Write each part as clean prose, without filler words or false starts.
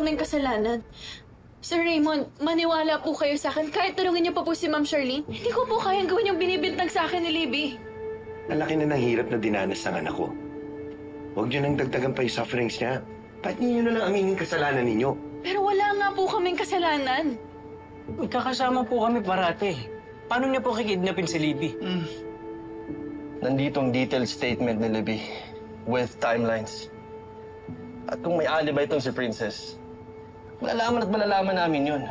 kaming kasalanan. Sir Raymond, maniwala po kayo sa akin. Kahit tanungin niyo pa po si Ma'am Charlene, hindi ko po kayang gawin yung binibintang sa akin ni Libby. Ang laki na ng hirap na dinanas ng anak ko. Huwag niyo nang dagdagan pa yung sufferings niya. Ba't niyo na lang aminin kasalanan ninyo? Pero wala nga po kaming kasalanan. Magkakasama po kami parate. Paano niya po kikidnapin si Libby? Nandito ang detailed statement ni Libby with timelines. At kung may alibi itong si Princess, malalaman namin yun.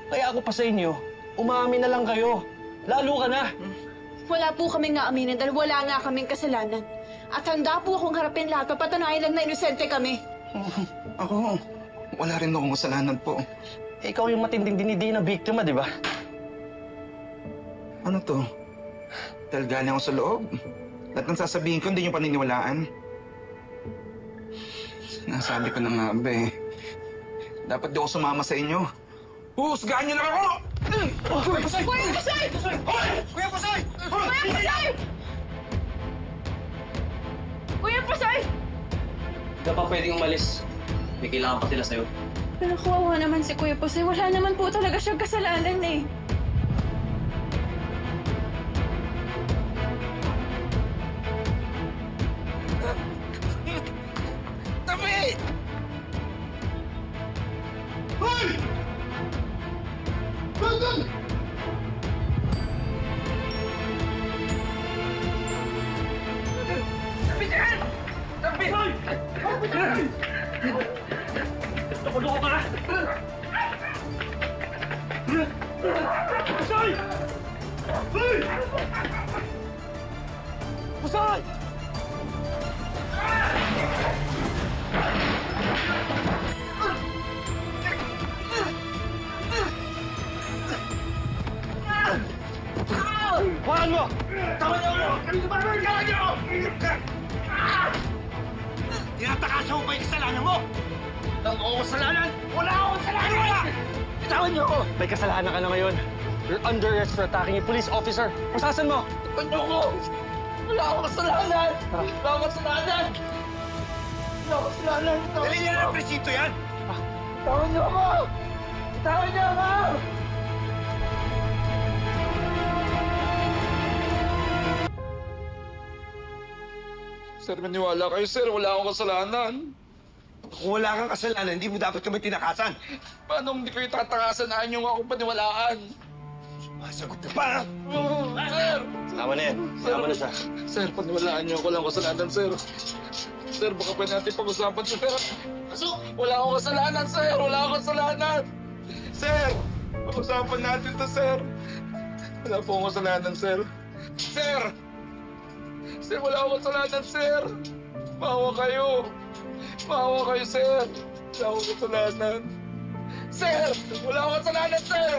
Kaya ako pa sa inyo, umaamin na lang kayo. Lalo ka na. Wala po kaming naaminin dahil wala nga kaming kasalanan. At handa po akong harapin lahat. Papatunayan lang na inosente kami. Ako, wala rin akong kasalanan po. Ikaw yung matinding dinidi na biktima, di ba? Ano to? Dahil galing ako sa loob. Lahat ng sasabihin ko, hindi niyo paniniwalaan. Sinasabi ko na nga ba eh. Dapat di ako sumama sa inyo. Huhusgahan niyo lang ako! Kuya Pasay! Kuya Pasay! Kuya Pasay! Kuya Pasay! Kuya Pasay! Hindi ka pa pwedeng umalis. May kailangan pa sila sa'yo. Pero kawawa naman si Kuya Pasay. Wala naman po talaga siyang kasalanan eh. Tabi! Hoy! Bandang! Tabi dyan! Tabi! Hoy! Tabi dyan! Nakulo ka! Pusay! Hoy! Pusay! Wakan mo! Tama niyo ako! Kanina ba naman kaya niyo? Tinatakasan mo pa yung kasalanan mo! Ang ako kasalanan! Wala akong kasalanan! Bitawan niyo ako! May kasalanan ka na ngayon. You're under arrest for attacking a police officer. Pusasan mo! Bitawan niyo ako! Wala akong kasalanan! Wala akong kasalanan! Wala akong kasalanan! Dali niyo na ng presinto yan! Bitawan niyo ako! Bitawan niyo ako! Sir, maniwala kayo, sir. Wala akong kasalanan. Kung wala kang kasalanan, hindi mo dapat kami tinakasan. Paano hindi kayo tatakasan? Ayaw niyo nga akong paniwalaan. Masagot ka pa! Sir! Tama na yan. Tama na siya. Sir, paniwalaan niyo ako lang kasalanan, sir. Sir, baka pwede natin pag-usapan, sir. Kaso, wala akong kasalanan, sir. Wala akong kasalanan. Sir, pag-usapan natin to, sir. Wala po akong kasalanan, sir. Sir! Sir, wala akong kasalanan, sir. Maawa kayo. Maawa kayo, sir. Wala akong kasalanan. Sir! Wala akong kasalanan, sir!